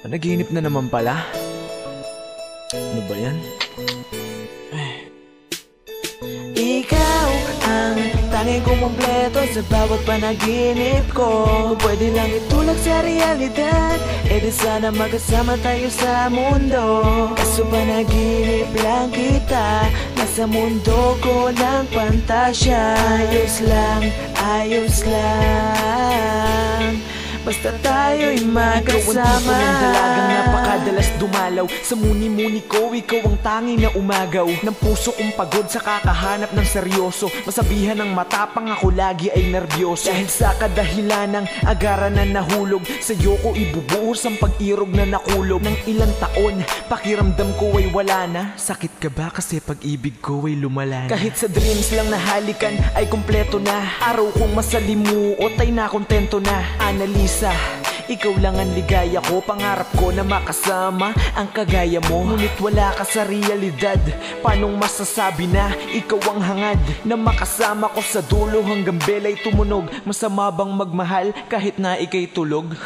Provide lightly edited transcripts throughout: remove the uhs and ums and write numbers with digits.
Panaginip na naman pala. Ano ba yan? Ikaw ang tanging kumumpleto sa bawat panaginip ko. Pwede lang itulak sa realidad, e di sana magkasama tayo sa mundo. Kaso panaginip lang kita, nasa mundo ko ng pantasya. Ayos lang, basta tayo'y magkasama. Ikaw ang tipo ng dalagang napakadalas dumalaw sa muni-muni ko, ikaw ang tanging na umagaw ng puso kong pagod sa kakahanap ng seryoso. Masabihan ng matapang, ako lagi ay nervyoso. Dahil sa kadahilan ng agaran na nahulog, sa'yo ko ibubuhos ang pag-irog na nakulog. Ng ilang taon, pakiramdam ko ay wala na. Sakit ka ba kasi pag-ibig ko ay lumala na? Kahit sa dreams lang na halikan ay kumpleto na. Araw kong masalimuot ay nakontento na. Annalisa, ikaw lang ang ligaya ko. Pangarap ko na makasama ang kagaya mo. Ngunit wala ka sa realidad. Paanong masasabi na ikaw ang hangad na makasama ko sa dulo hanggang bela'y tumunog? Masama bang magmahal kahit na ika'y tulog?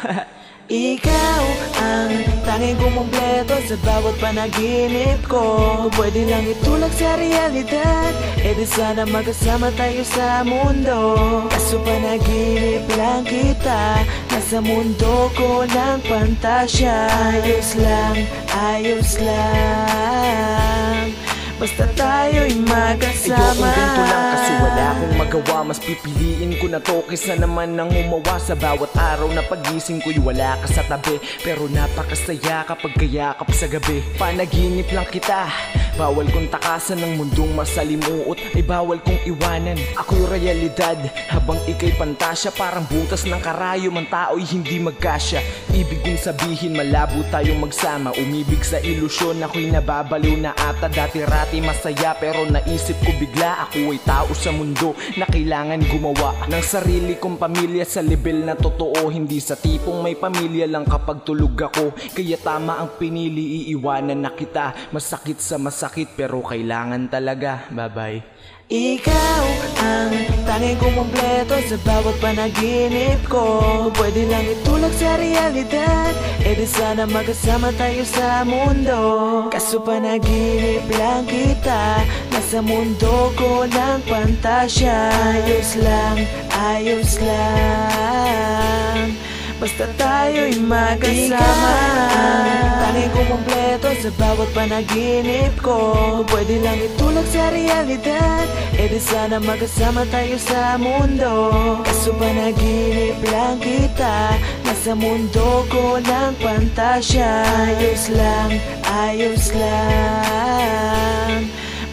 Ikaw ang tanging kumumpleto sa bawat panaginip ko. Pwede lang itulak sa realidad, e di sana magkasama tayo sa mundo. Kaso panaginip lang kita, nasa mundo ko ng pantasya. Ayos lang, basta tayo'y magkasama. Ayokong ganito lang kasi wala akong magawa. Mas pipiliin ko na to kaysa naman nang umawa. Sa bawat araw na pagising ko'y wala ka sa tabi, pero napakasaya kapag kayakap sa gabi. Panaginip lang kita, bawal kong takasan ng mundong masalimuot. Ay bawal kong iwanan, ako'y realidad habang ika'y pantasya. Parang butas ng karayom, ang tao'y hindi magkasya. Ibig kong sabihin malabo tayong magsama. Umibig sa ilusyon, ako'y nababaliw na ata. Dati-rati masaya pero naisip ko bigla, ako ay tao sa mundo na kailangan gumawa ng sarili kong pamilya sa level na totoo. Hindi sa tipong may pamilya lang kapag tulog ako. Kaya tama ang pinili, iiwanan na kita. Masakit sa masakit pero kailangan talaga. Bye bye. Ikaw ang tanging kumumpleto sa bawat panaginip ko. Pwede lang itulak sa realidad, e di sana magkasama tayo sa mundo. Kaso panaginip lang kita, nasa mundo ko ng pantasya. Ayos lang, basta tayo'y magkasama. Tanging kumumpleto sa bawat panaginip ko. Pwede lang itulak sa realidad, e di sana magkasama tayo sa mundo. Kaso panaginip lang kita, nasa mundo ko ng pantasya. Ayos lang,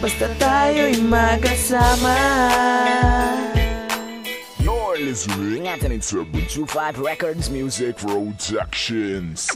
basta tayo'y magkasama. Listening to Ubuntu 5 Records Music Productions.